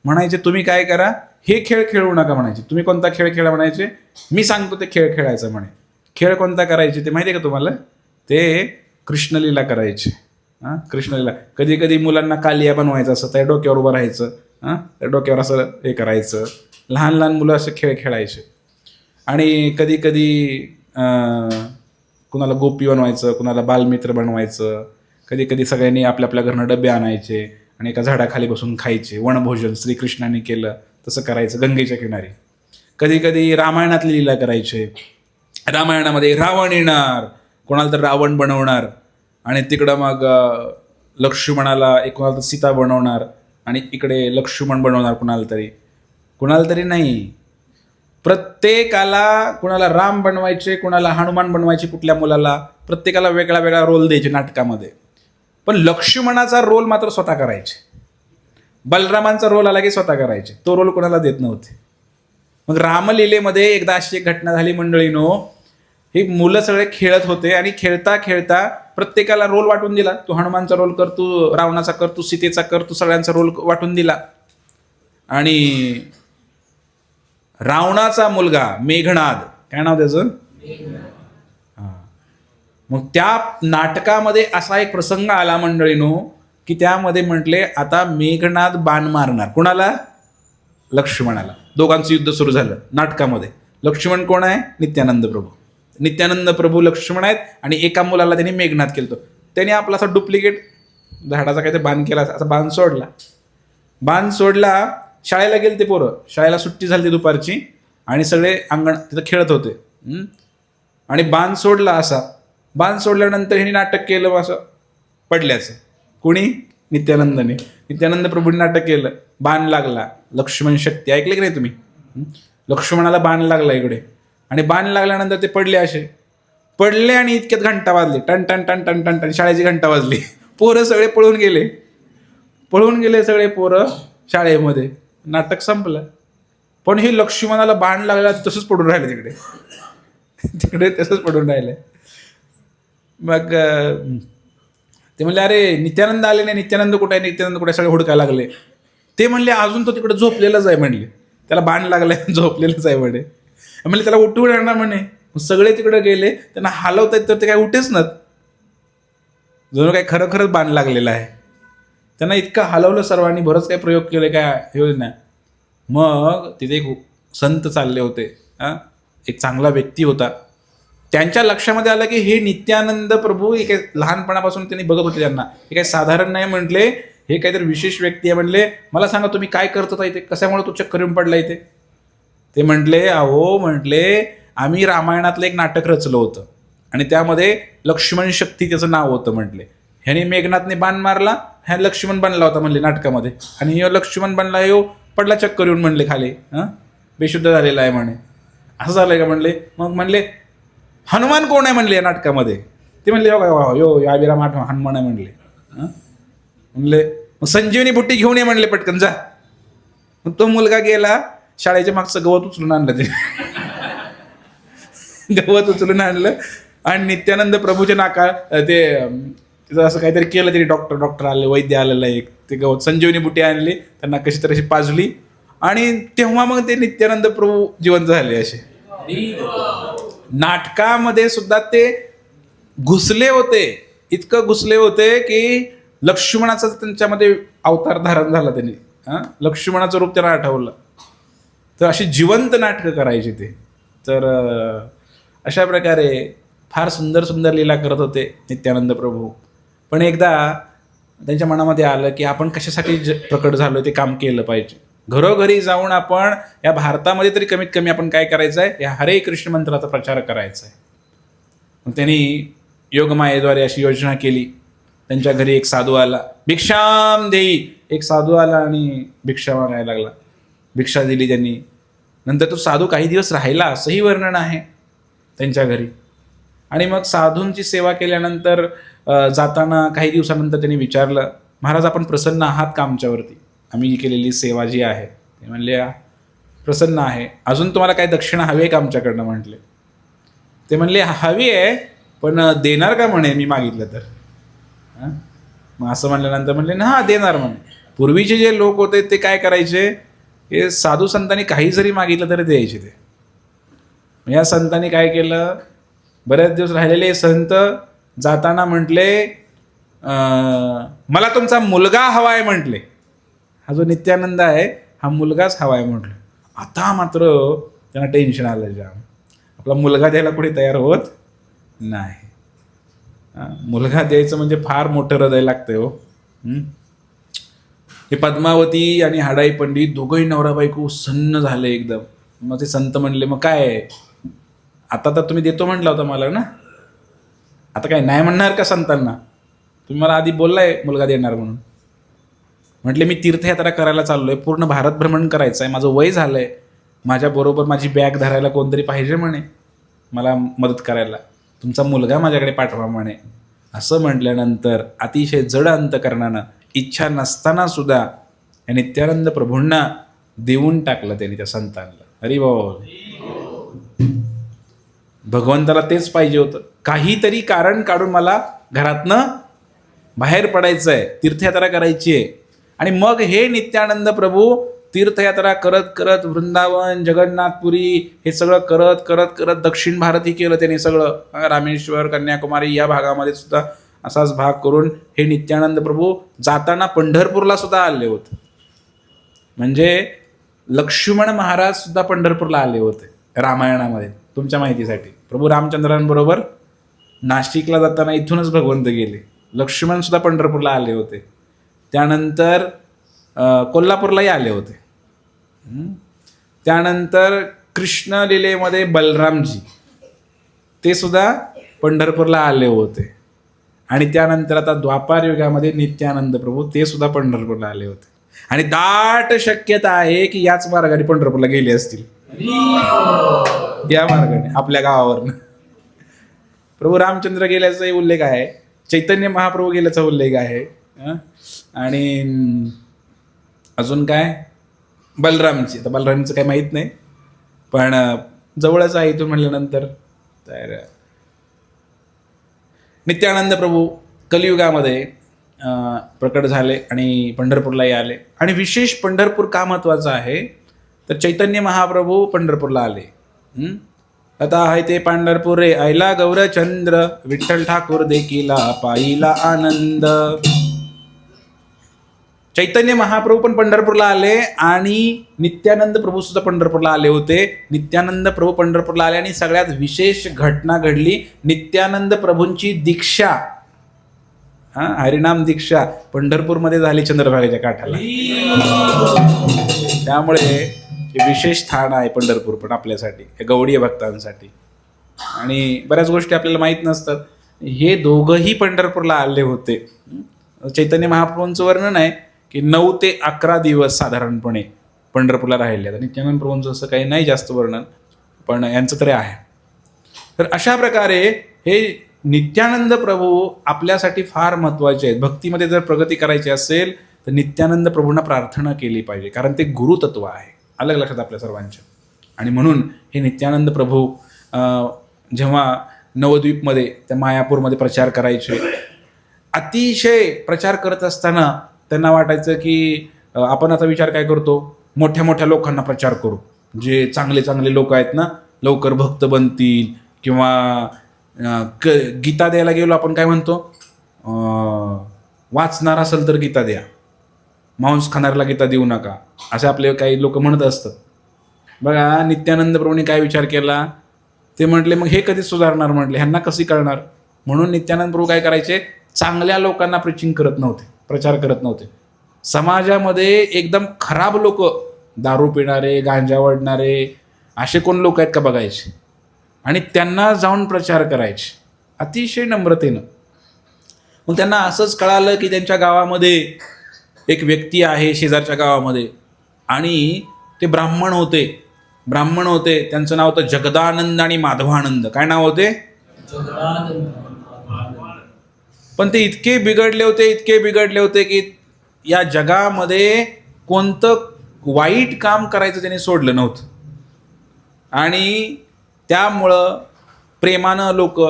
म्हणायचे तुम्ही काय करा, हे खेळ खेळू नका म्हणायचे. तुम्ही कोणता खेळ खेळा म्हणायचे, मी सांगतो ते खेळ खेळायचं म्हणे. खेळ कोणता करायचे ते माहिती आहे का तुम्हाला, ते कृष्णलीला करायचे. कृष्णलीला. कधी कधी मुलांना कालिया बनवायचं असं, त्या डोक्यावर उभं राहायचं, त्या डोक्यावर असं हे करायचं. लहान लहान मुलं असे खेळ खेळायचे. आणि कधी कधी कुणाला गोपी बनवायचं, कुणाला बालमित्र बनवायचं. कधी कधी सगळ्यांनी आपल्या आपल्या घरनं डबे आणायचे आणि एका झाडाखाली बसून खायचे. वनभोजन श्रीकृष्णाने केलं तसं करायचं गंगेच्या किनारी. कधी कधी रामायणातली लीला करायचे. रामायणामध्ये रावण येणार, कोणाला तर रावण बनवणार आणि तिकडं मग लक्ष्मणाला कोणाला तर सीता बनवणार आणि इकडे लक्ष्मण बनवणार कुणाला तरी नाही, प्रत्येकाला. कुणाला राम बनवायचे, कुणाला हनुमान बनवायचे, कुठल्या मुलाला प्रत्येकाला वेगळा वेगळा रोल द्यायचे नाटकामध्ये. पण लक्ष्मणाचा रोल मात्र स्वतः करायचे. बलरामांचा रोल आला की स्वतः करायचे, तो रोल कोणाला देत नव्हते. मग रामलीलेमध्ये एकदा अशी एक घटना झाली मंडळीनो, ही मुलं सगळे खेळत होते आणि खेळता खेळता प्रत्येकाला रोल वाटून दिला. तू हनुमानचा रोल कर, तू रावणाचा कर, तू सीतेचा कर, तू सगळ्यांचा रोल वाटून दिला. आणि रावणाचा मुलगा मेघनाद, काय नाव त्याचं, मग त्या नाटकामध्ये असा एक प्रसंग आला मंडळीनो की त्यामध्ये म्हटले आता मेघनाद बाण मारणार. कुणाला, लक्ष्मणाला. दोघांचं युद्ध सुरू झालं नाटकामध्ये. लक्ष्मण कोण आहे, नित्यानंद प्रभू. नित्यानंद प्रभू लक्ष्मण आहेत आणि एका मुलाला त्यांनी मेघनाद केलं. त्याने आपला असा डुप्लिकेट झाडाचा काहीतरी बाण केला, असा बाण सोडला. शाळेला गेले ते पोरं, शाळेला सुट्टी झाली दुपारची आणि सगळे अंगण तिथं खेळत होते. आणि बाण सोडला असा. बाण सोडल्यानंतर ह्याने नाटक केलं असं पडल्याचं. कुणी, नित्यानंदने. नित्यानंद प्रभूंनी नाटक केलं. बाण लागला, लक्ष्मण शक्ती. ऐकले की नाही तुम्ही, लक्ष्मणाला बाण लागला इकडे आणि बाण लागल्यानंतर ते पडले आणि इतक्यात घंटा वाजली, टन टन टन टन टन टन, शाळेची घंटा वाजली. पोरं सगळे पळून गेले सगळे पोरं शाळेमध्ये. नाटक संपलं. पण हे लक्ष्मणाला बाण लागला तसंच पडून राहिलं तिकडे तसंच पडून राहिलं. मग ते म्हणले अरे नित्यानंद आले नाही, नित्यानंद कुठे आहे, नित्यानंद कुठे, सगळे हुडकायला लागले. ते म्हणले अजून तो तिकडे झोपलेलाच आहे म्हणले, त्याला बाण लागलाय झोपलेलंच आहे म्हणे. म्हणले त्याला उठवून आणणार म्हणे. सगळे तिकडे गेले, त्यांना हलवतात तर ते काय उठेच ना, जणू काय खरंच बाण लागलेला आहे. त्यांना इतकं हलवलं सर्वांनी, बरंच काही प्रयोग केले, काय हे नाही. मग तिथे एक संत चालले होते, एक चांगला व्यक्ती होता. त्यांच्या लक्षामध्ये आलं की हे नित्यानंद प्रभू हे काही लहानपणापासून त्यांनी बघत होते त्यांना, हे काही साधारण नाही म्हटले, हे काहीतरी विशेष व्यक्ती आहे. म्हणले मला सांगा तुम्ही काय करता इथे, कशामुळे तो चक्कर येऊन पडला इथे. ते म्हटले अहो म्हटले आम्ही रामायणातलं एक नाटक रचलं होतं आणि त्यामध्ये लक्ष्मण शक्ती त्याचं नाव होतं. म्हटले ह्याने मेघनाथने बाण मारला, ह्या लक्ष्मण बनला होता म्हणले नाटकामध्ये, आणि ह्यो लक्ष्मण बनला, ह्यो पडला चक्कर येऊन म्हणले खाली, बेशुद्ध झालेला आहे म्हणे. असं झालंय का म्हणले. मग म्हणले हनुमान कोण आहे म्हणले या नाटकामध्ये. ते म्हणले यो आविराम हनुमान आहे म्हणले. मग संजीवनी बुट्टी घेऊन ये म्हणले पटकन जा. मग तो मुलगा गेला, शाळेच्या मागचं गवत उचलून आणलं, ते गवत उचलून आणलं आणि नित्यानंद प्रभूच्या नाका ते तिथं असं काहीतरी केलं तरी डॉक्टर आले, वैद्य आलेला एक, ते गवत संजीवनी बुटी आणली, त्यांना कशी तरी पाजली आणि तेव्हा मग ते नित्यानंद प्रभू जिवंत झाले. असे नाटकामध्ये सुद्धा ते घुसले होते, इतकं घुसले होते की लक्ष्मणाचा त्यांच्यामध्ये अवतार धारण झाला. त्यांनी लक्ष्मणाचं रूप त्यांना आठवलं. तर अशी जिवंत नाटकं करायची ते. तर अशा प्रकारे फार सुंदर सुंदर लीला करत होते नित्यानंद प्रभू. पण एकदा त्यांच्या मनामध्ये आलं की आपण कशासाठी प्रकट झालो ते काम केलं पाहिजे. घरोघरी जाऊन आपण या भारतामध्ये तरी कमीत कमी आपण काय करायचं आहे, या हरे कृष्ण मंत्राचा प्रचार करायचा आहे. मग त्यांनी योगमायेद्वारे अशी योजना केली. त्यांच्या घरी एक साधू आला, भिक्षाम देई. एक साधू आला आणि भिक्षा मागायला लागला. भिक्षा दिली त्यांनी. नंतर तो साधू काही दिवस राहिला असंही वर्णन आहे त्यांच्या घरी. आणि मग साधूंची सेवा केल्यानंतर जाताना काही दिवसानंतर त्यांनी विचारलं, महाराज आपण प्रसन्न आहात का आमच्यावरती, आम्ही केलेली सेवा जी आहे. ते म्हणले प्रसन्न आहे. अजून तुम्हाला काय दक्षिणा हवी आहे का आमच्याकडनं म्हटले. ते म्हणले हवी आहे, पण देणार का म्हणे मी मागितलं तर? हां, मग असं म्हणल्यानंतर म्हणले ना हां देणार म्हणे. पूर्वीचे जे लोक होते ते काय करायचे, हे साधू संतांनी काही जरी मागितलं तरी द्यायचे ते. या संतांनी काय केलं, बरेच दिवस राहिलेले संत जाताना म्हटले मला तुमचा मुलगा हवा आहे म्हटले. हा जो नित्यानंद आहे हा मुलगाच हवा आहे म्हटलं. आता मात्र त्यांना टेन्शन आलं जाम. आपला मुलगा द्यायला कुठे तयार होत नाही. मुलगा द्यायचं म्हणजे फार मोठं हृदय लागतंय हो. हे पद्मावती आणि हाडाई पंडित दोघंही नवरा बायको सन्न झाले एकदम. मग ते संत म्हणले मग काय आता तर तुम्ही देतो म्हटलं होतं मला ना, आता काय नाही म्हणणार का संतांना? तुम्ही मला आधी बोललाय मुलगा देणार म्हणून. म्हटले मी तीर्थयात्रा करायला चाललोय, पूर्ण भारत भ्रमण करायचं आहे, माझं वय झालंय, माझ्याबरोबर माझी बॅग धरायला कोणतरी पाहिजे म्हणे मला मदत करायला, तुमचा मुलगा माझ्याकडे पाठवा म्हणे. असं म्हटल्यानंतर अतिशय जड अंतकरणानं इच्छा नसताना सुद्धा या नित्यानंद प्रभूंना देऊन टाकलं त्यांनी त्या संतांना. अरे बाबा, भगवंताला तेच पाहिजे होतं, काहीतरी कारण काढून मला घरातनं बाहेर पडायचं आहे, तीर्थयात्रा करायची आहे. आणि मग हे नित्यानंद प्रभू तीर्थयात्रा करत करत वृंदावन, जगन्नाथपुरी हे सगळं करत करत करत दक्षिण भारतही केलं त्यांनी सगळं. रामेश्वर, कन्याकुमारी या भागामध्ये सुद्धा असाच भाग करून हे नित्यानंद प्रभू जाताना पंढरपूरला सुद्धा आले होते. म्हणजे लक्ष्मण महाराज सुद्धा पंढरपूरला आले होते रामायणामध्ये. तुमच्या माहितीसाठी प्रभू रामचंद्रांबरोबर नाशिकला जाताना इथूनच भगवंत गेले. लक्ष्मण सुद्धा पंढरपूरला आले होते. त्यानंतर कोल्हापूरलाही आले होते. त्यानंतर कृष्ण लीलेमध्ये बलरामजी ते सुद्धा पंढरपूरला आले होते. आणि त्यानंतर आता द्वापार युगामध्ये नित्यानंद प्रभू ते सुद्धा पंढरपूरला आले होते. आणि दाट शक्यता आहे की याच मार्गाने पंढरपूरला गेले असतील, या मार्गाने आपल्या गावावरनं. प्रभू रामचंद्र गेल्याचाही उल्लेख आहे, चैतन्य महाप्रभू गेल्याचा उल्लेख आहे. आणि अजून काय बलरामची, आता बलरामचं काही माहीत नाही, पण जवळच आहे इथून म्हटल्यानंतर. तर नित्यानंद प्रभू कलियुगामध्ये प्रकट झाले आणि पंढरपूरलाही आले. आणि विशेष पंढरपूर का महत्त्वाचं आहे तर चैतन्य महाप्रभू पंढरपूरला आले. आता आहे ते पंढरपूर रे आयला गौरचंद्र, विठ्ठल ठाकूर देखीला पाहिला आनंद. चैतन्य महाप्रभू पण पंढरपूरला आले आणि नित्यानंद प्रभू सुद्धा पंढरपूरला आले होते. नित्यानंद प्रभू पंढरपूरला आले आणि सगळ्यात विशेष घटना घडली. नित्यानंद प्रभूंची दीक्षा, हरिनाम दीक्षा पंढरपूरमध्ये झाली, चंद्रभागेच्या काठाला. त्यामुळे हे विशेष स्थान आहे पंढरपूर पण आपल्यासाठी, गौडीय भक्तांसाठी. आणि बऱ्याच गोष्टी आपल्याला माहीत नसतात. हे दोघंही पंढरपूरला आले होते. चैतन्य महाप्रभूंचं वर्णन आहे की 9 ते 11 दिवस साधारणपणे पंढरपूरला राहिले. आता नित्यानंद प्रभूंचं असं काही नाही जास्त वर्णन, पण यांचं तरी आहे. तर अशा प्रकारे हे नित्यानंद प्रभू आपल्यासाठी फार महत्त्वाचे आहेत. भक्तीमध्ये जर प्रगती करायची असेल तर नित्यानंद प्रभूंना प्रार्थना केली पाहिजे, कारण ते गुरुतत्व आहे. अलग लक्षात आपल्या सर्वांच्या. आणि म्हणून हे नित्यानंद प्रभू जेव्हा नवद्वीपमध्ये त्या मायापूरमध्ये प्रचार करायचे, अतिशय प्रचार करत असताना त्यांना वाटायचं की आपण आता विचार काय करतो, मोठ्या मोठ्या लोकांना प्रचार करू, जे चांगले चांगले लोक आहेत ना लवकर भक्त बनतील. किंवा गीता द्यायला गेलो आपण काय म्हणतो, वाचणार असेल तर गीता द्या, मांस खाणाऱ्याला गीता देऊ नका, असे आपले काही लोक म्हणत असतात. बघा नित्यानंद प्रभूंनी काय विचार केला, ते म्हटले मग हे कधी सुधारणार, म्हटले ह्यांना कशी कळणार. म्हणून नित्यानंद प्रभू काय करायचे, चांगल्या लोकांना प्रीचिंग करत नव्हते, प्रचार करत नव्हते. समाजामध्ये एकदम खराब लोक, दारू पिणारे, गांजा वडणारे असे कोण लोक आहेत का बघायचे आणि त्यांना जाऊन प्रचार करायचे अतिशय नम्रतेनं. मग त्यांना असंच कळालं की त्यांच्या गावामध्ये एक व्यक्ती आहे शेजारच्या गावामध्ये, आणि ते ब्राह्मण होते. त्यांचं नाव होतं जगदानंद आणि माधवानंद. काय नाव होते? पण ते इतके बिघडले होते की या जगामध्ये कोणतं वाईट काम करायचं त्यांनी सोडलं नव्हतं. आणि त्यामुळं प्रेमानं लोक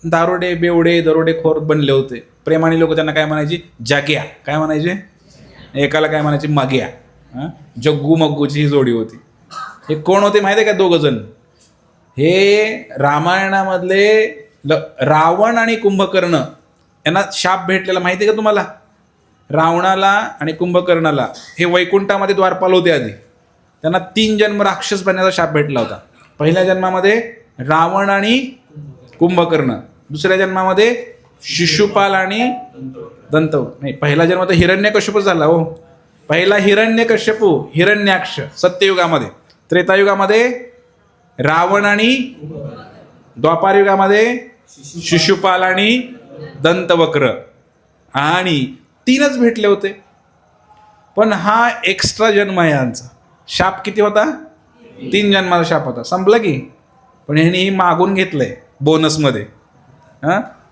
दारोडे बेवडे दरोडेखोर बनले होते. प्रेमाने लोक त्यांना काय म्हणायची, जाग्या. काय म्हणायचे? एकाला काय म्हणायचे, माग्या. जग्गू मग्गूची ही जोडी होती. हे कोण होते माहिती आहे का? 2 जण. हे रामायणामधले रावण आणि कुंभकर्ण यांना शाप भेटलेला माहिती आहे का तुम्हाला? रावणाला आणि कुंभकर्णाला हे वैकुंठामध्ये द्वारपाल होते आधी. त्यांना 3 जन्म राक्षस बनण्याचा शाप भेटला होता. पहिल्या जन्मामध्ये रावण आणि कुंभकर्ण, दुसऱ्या जन्मामध्ये शिशुपाल आणि दंत नाही, पहिला जन्म तर हिरण्यकश्यपू झाला हो. पहिला हिरण्यकश्यपू, हिरण्याक्ष सत्ययुगामध्ये. त्रेतायुगामध्ये रावण आणि द्वापारयुगामध्ये शिशुपाल आणि दंतवक्र. आणि 3च भेटले होते. पण हा एक्स्ट्रा जन्म आहे यांचा. शाप किती होता? 3 जन्माचा शाप होता. संपलं की. पण ह्यांनी मागून घेतलंय बोनसमध्ये.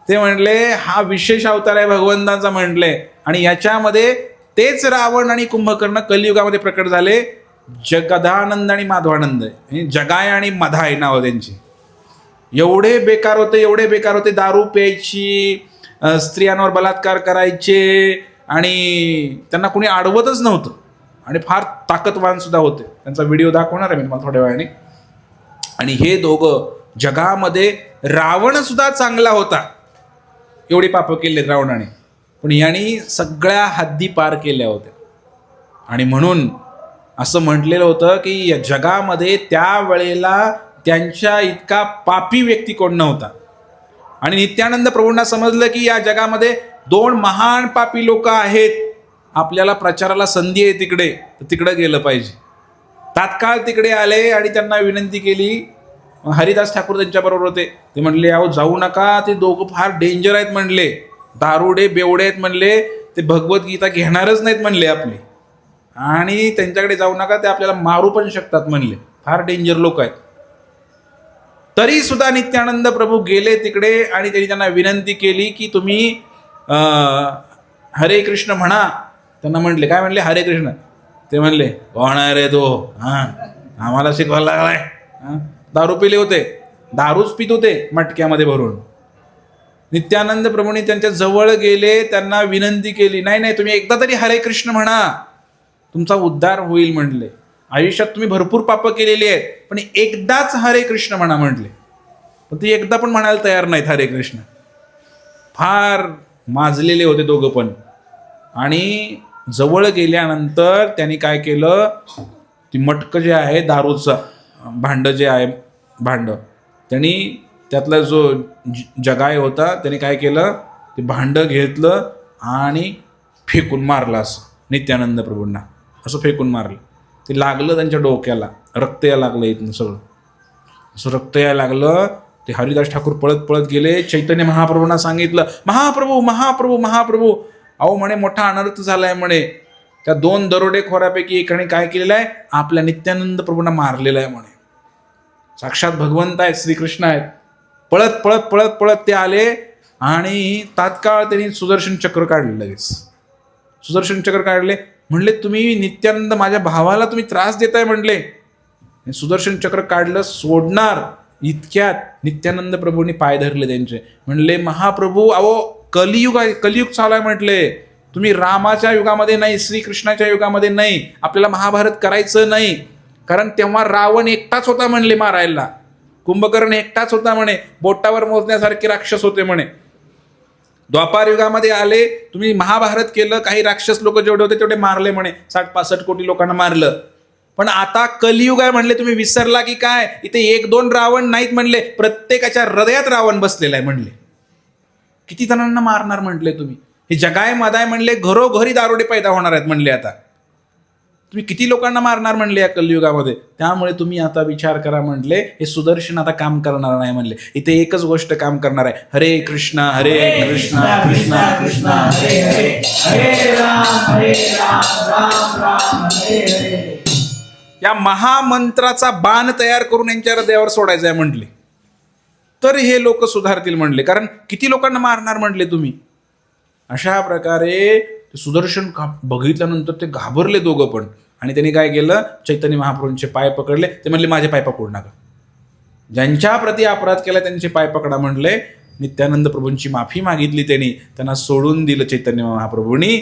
ते म्हटले हा विशेष अवतार आहे भगवंतांचा म्हटले. आणि याच्यामध्ये तेच रावण आणि कुंभकर्ण कलियुगामध्ये प्रकट झाले. जगदानंद आणि माधवानंद, जगाय आणि मधाय नाव त्यांची. एवढे बेकार होते, एवढे बेकार होते. दारू प्यायची, स्त्रियांवर बलात्कार करायचे आणि त्यांना कोणी अडवतच नव्हतं. आणि फार ताकदवान सुद्धा होते. त्यांचा व्हिडिओ दाखवणार आहे मी तुम्हाला थोड्या वेळाने. आणि हे दोघं जगामध्ये, रावण सुद्धा चांगला होता, एवढी पापं केली रावणाने, पण यांनी सगळ्या हद्दी पार केल्या होत्या. आणि म्हणून असं म्हटलेलं होतं की या जगामध्ये त्यावेळेला त्यांच्या इतका पापी व्यक्ती कोण नव्हता. आणि नित्यानंद प्रभूंना समजलं की या जगामध्ये 2 महान पापी लोक आहेत, आपल्याला प्रचाराला संधी आहे तिकडे, तर तिकडे गेलं पाहिजे. तात्काळ तिकडे आले आणि त्यांना विनंती केली. हरिदास ठाकूर त्यांच्याबरोबर होते. ते म्हणले अहो जाऊ नका, ते दोघं फार डेंजर आहेत म्हणले, दारुडे बेवडे आहेत म्हणले, ते भगवद्गीता घेणारच नाहीत म्हणले आपले, आणि त्यांच्याकडे जाऊ नका, ते आपल्याला मारू पण शकतात म्हणले, फार डेंजर लोक आहेत. तरी सुद्धा नित्यानंद प्रभू गेले तिकडे आणि त्यांनी त्यांना विनंती केली की तुम्ही हरे कृष्ण म्हणा. त्यांना म्हणले, काय म्हणले? हरे कृष्ण. ते म्हणले कोण आहे रे तो? आम्हाला शिकवायला लागलाय. दारू पिले होते, दारूच पित होते मटक्यामध्ये भरून. नित्यानंद प्रभूंनी त्यांच्या जवळ गेले, त्यांना विनंती केली, नाही नाही तुम्ही एकदा तरी हरे कृष्ण म्हणा, तुमचा उद्धार होईल म्हणले. आयुष्यात तुम्ही भरपूर पापं केलेली आहेत, पण एकदाच हरे कृष्ण म्हणा म्हटले. पण ते एकदा पण म्हणायला तयार नाहीत हरे कृष्ण. फार माजलेले होते दोघं पण. आणि जवळ गेल्यानंतर त्यांनी काय केलं, ती मटकं जे आहे दारूचं भांडं जे आहे भांडं, त्यांनी त्यातला जो जगाय होता त्याने काय केलं, ते भांडं घेतलं आणि फेकून मारलं असं नित्यानंद प्रभूंना. असं फेकून मारलं. ते लागलं त्यांच्या डोक्याला, रक्त यायला लागलं इथून सगळं. असं रक्त यायला लागलं. ते हरिदास ठाकूर पळत पळत गेले, चैतन्य महाप्रभूंना सांगितलं, महाप्रभू महाप्रभू महाप्रभू, अहो म्हणे मोठा अनर्थ झालाय म्हणे. त्या 2 दरोडेखोरापैकी एकाने काय केलेलं आहे, आपल्या नित्यानंद प्रभूंना मारलेलं आहे म्हणे. साक्षात भगवंत आहेत, श्रीकृष्ण आहेत. पळत पळत पळत पळत ते आले आणि तात्काळ त्यांनी सुदर्शन चक्र काढलं. लगेच सुदर्शन चक्र काढले. म्हणले तुम्ही नित्यानंद माझ्या भावाला तुम्ही त्रास देताय म्हणले. सुदर्शन चक्र काढलं, सोडणार इतक्यात नित्यानंद प्रभूंनी पाय धरले त्यांचे. म्हणले महाप्रभू अहो कलियुग आहे, कलियुग चालू आहे म्हटले, तुम्ही रामाच्या युगामध्ये नाही, श्रीकृष्णाच्या युगामध्ये नाही, आपल्याला महाभारत करायचं नाही. कारण तेव्हा रावण एकटाच होता म्हणले मारायला, कुंभकर्ण एकटाच होता म्हणे, बोटावर मोजण्यासारखे राक्षस होते म्हणे. द्वापार युगामध्ये आले, तुम्ही महाभारत केलं, काही राक्षस लोक जेवढे होते तेवढे मारले म्हणे, 60-65 कोटी लोकांना मारलं. पण आता कलियुग आहे म्हणले, तुम्ही विसरला की काय? इथे 1-2 रावण नाहीत म्हणले, प्रत्येकाच्या हृदयात रावण बसलेला आहे म्हणले. किती जणांना मारणार म्हटले तुम्ही? हे जगाय मदाय म्हणले, घरोघरी दारोडे पैदा होणार आहेत म्हणले. आता तुम्ही किती लोकांना मारणार म्हणले या कलियुगामध्ये? त्यामुळे तुम्ही आता विचार करा म्हटले, हे सुदर्शन आता काम करणार नाही म्हणले. इथे एकच गोष्ट काम करणार आहे, हरे कृष्ण हरे कृष्ण कृष्ण कृष्ण हरे हरे, हरे राम राम राम हरे हरे. या महामंत्राचा बाण तयार करून यांच्या हृदयावर सोडायचं आहे म्हटले, तर हे लोक सुधारतील म्हणले. कारण किती लोकांना मारणार म्हटले तुम्ही? अशा प्रकारे सुदर्शन बघितल्यानंतर ते घाबरले दोघं पण. आणि त्यांनी काय केलं, चैतन्य महाप्रभूंचे पाय पकडले. ते म्हणले माझे पाय पकडू नका, ज्यांच्या प्रती अपराध केला त्यांचे पाय पकडा म्हणले. नित्यानंद प्रभूंची माफी मागितली, त्यांना सोडून दिलं चैतन्य महाप्रभूंनी.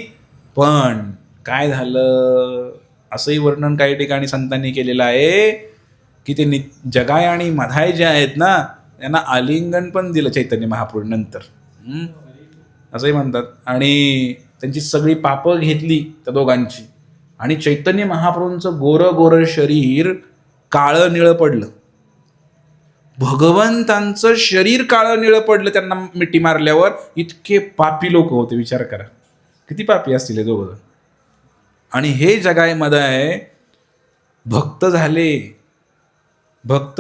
पण काय झालं असंही वर्णन काही ठिकाणी संतांनी केलेलं आहे की ते जगाय आणि मधाय जे आहेत ना, त्यांना आलिंगन पण दिलं चैतन्य महाप्रभू नंतर, असंही म्हणतात. आणि त्यांची सगळी पापं घेतली त्या दोघांची, आणि चैतन्य महाप्रभूंचं गोरं गोरं शरीर काळं निळं पडलं. भगवंतांचं शरीर काळं निळं पडलं त्यांना मिठी मारल्यावर. इतके पापी लोक होते, विचार करा किती पापी असतील हे दोघं. आणि हे जगायमध्ये आहे, भक्त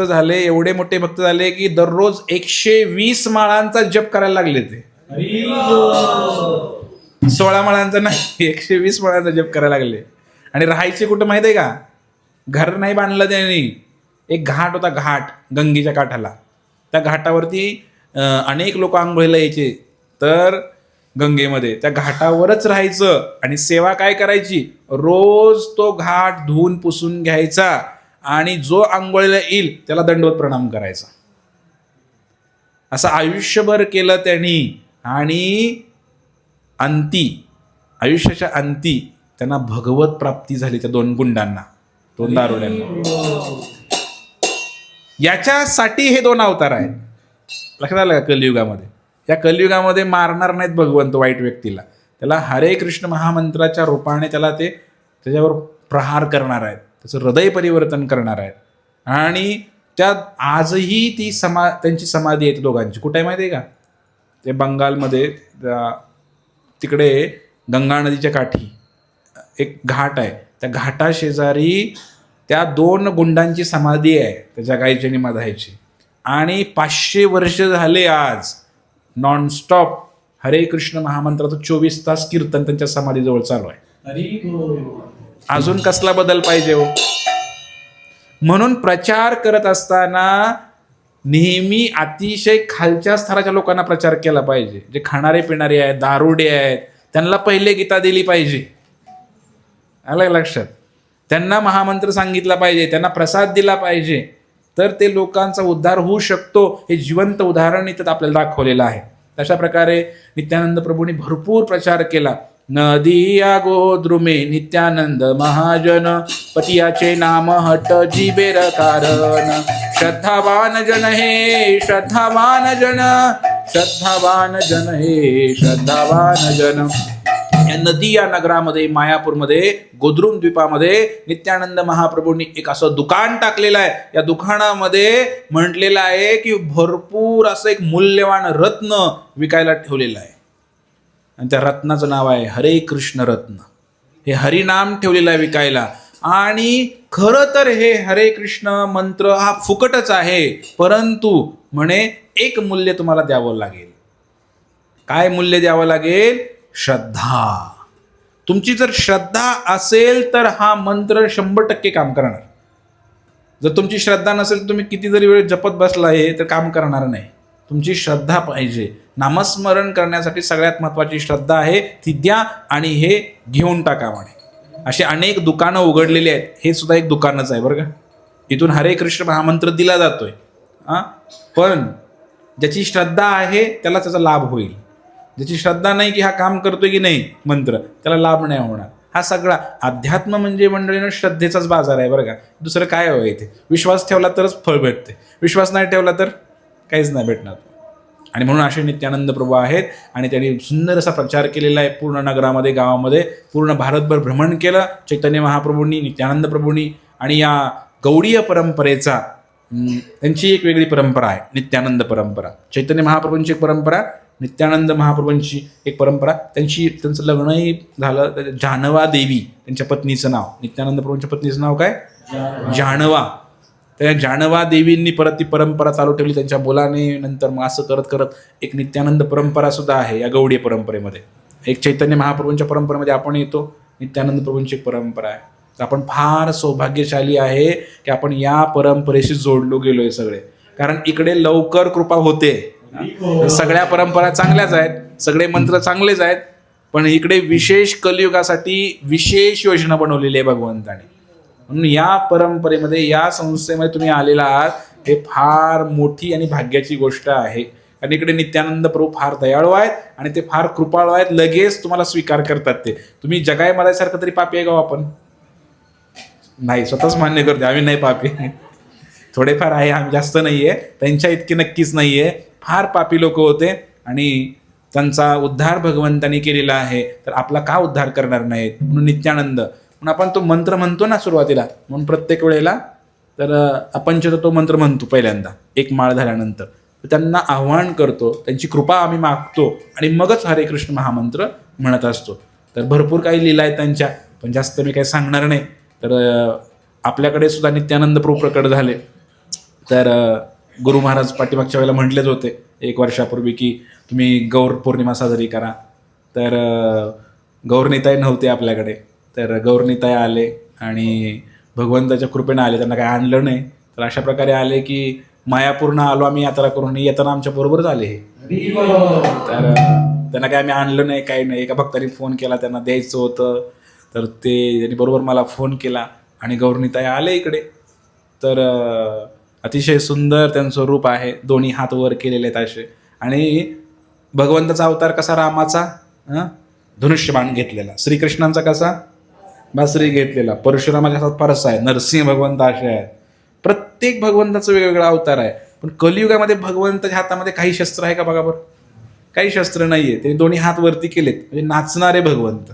झाले, एवढे मोठे भक्त झाले की दररोज 120 माळांचा जप करायला लागले. ते 16 माळांचा नाही, 120 माळांचा जप करायला लागले. आणि राहायचे कुठं माहित आहे का? घर नाही बांधलं त्यांनी. एक घाट होता, घाट गंगेच्या काठाला. त्या घाटावरती अनेक लोक आंघोळीला यायचे, तर गंगेमध्ये त्या घाटावरच राहायचं. आणि सेवा काय करायची, रोज तो घाट धुवून पुसून घ्यायचा, आणि जो आंघोळीला येईल त्याला दंडवत प्रणाम करायचा. असं आयुष्यभर केलं त्यांनी. आणि आयुष्याच्या अंती त्यांना भगवत प्राप्ती झाली त्या 2 गुंडांना, 2 दारुड्यांना. याच्यासाठी हे 2 अवतार आहेत. लक्षात आलं का? कलियुगामध्ये, या कलियुगामध्ये मारणार नाहीत भगवंत वाईट व्यक्तीला. त्याला हरे कृष्ण महामंत्राच्या रूपाने त्याच्यावर प्रहार करणार आहेत, त्याचं हृदय परिवर्तन करणार आहेत. आणि त्या आजही त्यांची समाधी आहे दोघांची. कुठे आहे माहिती आहे का? ते बंगालमध्ये तिकडे गंगा नदीच्या काठी एक घाट आहे. त्या घाटाशेजारी त्या 2 गुंडांची समाधी आहे, त्या जगायची आणि मधायची. आणि 500 वर्ष झाले आज नॉनस्टॉप हरे कृष्ण महामंत्राचं 24 तास कीर्तन त्यांच्या समाधीजवळ चालू आहे. अजून कसला बदल पाहिजे हो? म्हणून प्रचार करत असताना नेहमी अतिशय खालच्या स्तराच्या लोकांना प्रचार केला पाहिजे. जे खाणारे पिणारे आहेत, दारुडे आहेत, त्यांना पहिले गीता दिली पाहिजे. आलं लक्षात? त्यांना महामंत्र सांगितला पाहिजे, त्यांना प्रसाद दिला पाहिजे, तर ते लोकांचा उद्धार होऊ शकतो. हे जिवंत उदाहरण इथं आपल्याला दाखवलेलं आहे. तशा प्रकारे नित्यानंद प्रभूंनी भरपूर प्रचार केला. नदिया गोद्रुमे नित्यानंद महाजन, पतियाचे नाम हट जिबेर कारण. श्रद्धावान जन हे श्रद्धावान जन, श्रद्धावान जन हे श्रद्धावान जन. या नदी या नगरामध्ये, मायापूरमध्ये, गोद्रुम द्वीपामध्ये नित्यानंद महाप्रभूंनी एक असं दुकान टाकलेलं आहे. या दुकानामध्ये म्हटलेलं आहे की भरपूर असं एक मूल्यवान रत्न विकायला ठेवलेलं आहे. आणि त्या रत्नाचं नाव आहे हरे कृष्ण रत्न. हे हरिनाम ठेवलेलं आहे विकायला. आणि खरं तर हे हरे कृष्ण मंत्र हा फुकटच आहे, परंतु म्हणे एक मूल्य तुम्हाला द्यावं लागेल. काय मूल्य द्यावं लागेल? श्रद्धा. तुमची जर श्रद्धा असेल तर हा मंत्र 100% काम करणार. जर तुमची श्रद्धा नसेल तर तुम्ही किती जरी वेळ जपत बसला हे तर काम करणार नाही. तुमची श्रद्धा पाहिजे. नामस्मरण करण्यासाठी सगळ्यात महत्त्वाची श्रद्धा आहे, ती द्या आणि हे घेऊन टाका म्हणे. असे अनेक दुकानं उघडलेली आहेत. हे सुद्धा एक दुकानच आहे बरं का. इथून हरे कृष्ण महामंत्र दिला जातोय. पण ज्याची श्रद्धा आहे त्याला त्याचा लाभ होईल. ज्याची श्रद्धा नाही की हा काम करतोय की नाही मंत्र, त्याला लाभ नाही होणार. हा सगळा अध्यात्म म्हणजे मंडळीनं श्रद्धेचाच बाजार आहे बरं का. दुसरं काय हवं इथे? विश्वास ठेवला तरच फळ भेटते, विश्वास नाही ठेवला तर काहीच नाही भेटणार. आणि म्हणून असे नित्यानंद प्रभू आहेत. आणि त्यांनी सुंदर असा प्रचार केलेला आहे पूर्ण नगरामध्ये, गावामध्ये, पूर्ण भारतभर भ्रमण केलं चैतन्य महाप्रभूंनी, नित्यानंद प्रभूंनी. आणि या गौडीय परंपरेचा त्यांची एक वेगळी परंपरा आहे, नित्यानंद परंपरा. चैतन्य महाप्रभूंची एक परंपरा, नित्यानंद महाप्रभूंची एक परंपरा. त्यांचं लग्नही झालं. जानवा देवी त्यांच्या पत्नीचं नाव. नित्यानंद प्रभूंच्या पत्नीचं नाव काय? जानवा. त्या जानवा देवींनी परत ती परंपरा चालू ठेवली त्यांच्या मुलाने. नंतर मग असं करत करत एक नित्यानंद परंपरा सुद्धा आहे या गौडीय परंपरेमध्ये. एक चैतन्य महाप्रभूंच्या परंपरेमध्ये आपण येतो, नित्यानंद प्रभूंची एक परंपरा आहे. तर आपण फार सौभाग्यशाली आहे की आपण या परंपरेशी जोडलो गेलोय सगळे. कारण इकडे लवकर कृपा होते. सगळ्या परंपरा चांगल्याच आहेत, सगळे मंत्र चांगलेच आहेत, पण इकडे विशेष कलियुगासाठी विशेष योजना बनवलेली आहे भगवंताने. म्हणून या परंपरेमध्ये, या संस्थेमध्ये तुम्ही आलेला आहात, हे फार मोठी आणि भाग्याची गोष्ट आहे. आणि इकडे नित्यानंद प्रभू फार दयाळू आहेत आणि ते फार कृपाळू आहेत, लगेच तुम्हाला स्वीकार करतात. ते तुम्ही जगाय मलासारखं तरी पापी आहे का आपण? नाही, स्वतःच मान्य करते आम्ही नाही पापी. थोडेफार आहे, आम्ही जास्त नाहीये, त्यांच्या इतके नक्कीच नाहीये. फार पापी लोक होते आणि त्यांचा उद्धार भगवंतांनी केलेला आहे, तर आपला का उद्धार करणार नाहीत? म्हणून नित्यानंद म्हणून आपण तो मंत्र म्हणतो ना सुरुवातीला, म्हणून प्रत्येक वेळेला तर आपण तो मंत्र म्हणतो पहिल्यांदा एक माळ झाल्यानंतर, त्यांना आव्हान करतो, त्यांची कृपा आम्ही मागतो आणि मगच हरे कृष्ण महामंत्र म्हणत असतो. तर भरपूर काही लीला आहेत त्यांच्या, पण जास्त मी काही सांगणार नाही. तर आपल्याकडे सुद्धा नित्यानंद प्रभू प्रकट झाले. तर गुरु महाराज पाठीमागच्या वेळेला म्हटलेच होते 1 वर्षापूर्वी की तुम्ही गौर पौर्णिमा साजरी करा. तर गौरनीताई नव्हते आपल्याकडे, तर गौरनीताई आले आणि भगवंताच्या कृपेनं आले, त्यांना काही आणलं नाही. तर अशा प्रकारे आले की मायापूर्ण आलो आम्ही यात्रा करून, येताना आमच्या बरोबरच आले हे. तर त्यांना काय आम्ही आणलं नाही, काही नाही. एका भक्तांनी फोन केला, त्यांना द्यायचं होतं, तर त्यांनी बरोबर मला फोन केला आणि गौरनीताई आले इकडे. तर अतिशय सुंदर त्यांचं रूप आहे, दोन्ही हात वर केलेले आहेत असे. आणि भगवंताचा अवतार कसा रामाचा, धनुष्यबाण घेतलेला. श्रीकृष्णांचा कसा, बासरी घेतलेला. परशुरामाच्या हातात परसा आहे. नरसिंह भगवंत असे आहेत. प्रत्येक भगवंताचा वेगवेगळा अवतार आहे. पण कलियुगामध्ये भगवंताच्या हातामध्ये काही शस्त्र आहे का बघा बरं? काही शस्त्र नाहीये. ते दोन्ही हात वरती केलेत, म्हणजे नाचणारे भगवंत.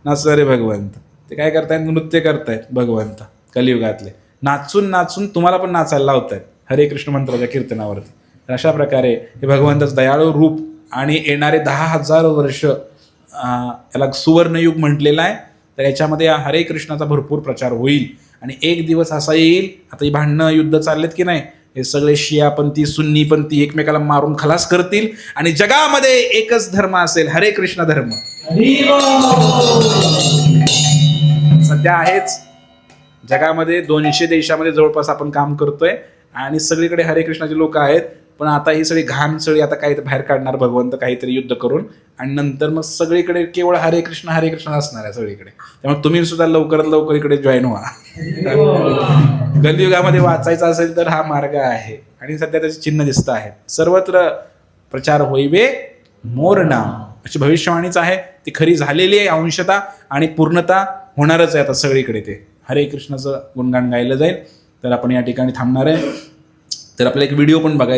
नाचणारे भगवंत ते काय करतायत? नृत्य करतायत भगवंत कलियुगातले. नाचून नाचून तुम्हाला पण नाचायला लावतायत हरे कृष्ण मंत्राच्या कीर्तनावरती. तर अशा प्रकारे हे भगवंताचं दयाळू रूप आणि येणारे 10,000 वर्ष याला सुवर्णयुग म्हटलेलं आहे. तर याच्यामध्ये हरे कृष्णाचा भरपूर प्रचार होईल. आणि एक दिवस असा येईल, आता ही भांडणं युद्ध चाललेत की नाही, हे सगळे शियापंथी सुन्नीपंथी एकमेकाला मारून खलास करतील आणि जगामध्ये एकच धर्म असेल, हरे कृष्ण धर्म. सध्या आहेच जगामध्ये 200 देशामध्ये जवळपास आपण काम करतोय आणि सगळीकडे हरे कृष्णाचे लोक आहेत. पण आता ही सगळी घाण सगळी आता काही बाहेर काढणार भगवंत काहीतरी युद्ध करून, आणि नंतर मग सगळीकडे केवळ हरे कृष्ण असणार आहे सगळीकडे. त्यामुळे तुम्ही सुद्धा लवकरात लवकर इकडे जॉईन व्हा. कलियुगामध्ये वाचायचं असेल तर हा मार्ग आहे आणि सध्या त्याचे चिन्ह दिसत आहे. सर्वत्र प्रचार होईवे मोर नाम अशी भविष्यवाणीच आहे, ती खरी झालेली आहे अंशता आणि पूर्णता होणारच आहे. आता सगळीकडे ते हरे कृष्णाचं गुणगान गायलं जाईल. तर आपण या ठिकाणी थांबणार आहे. तर आपला एक व्हिडिओ पण बघायचा.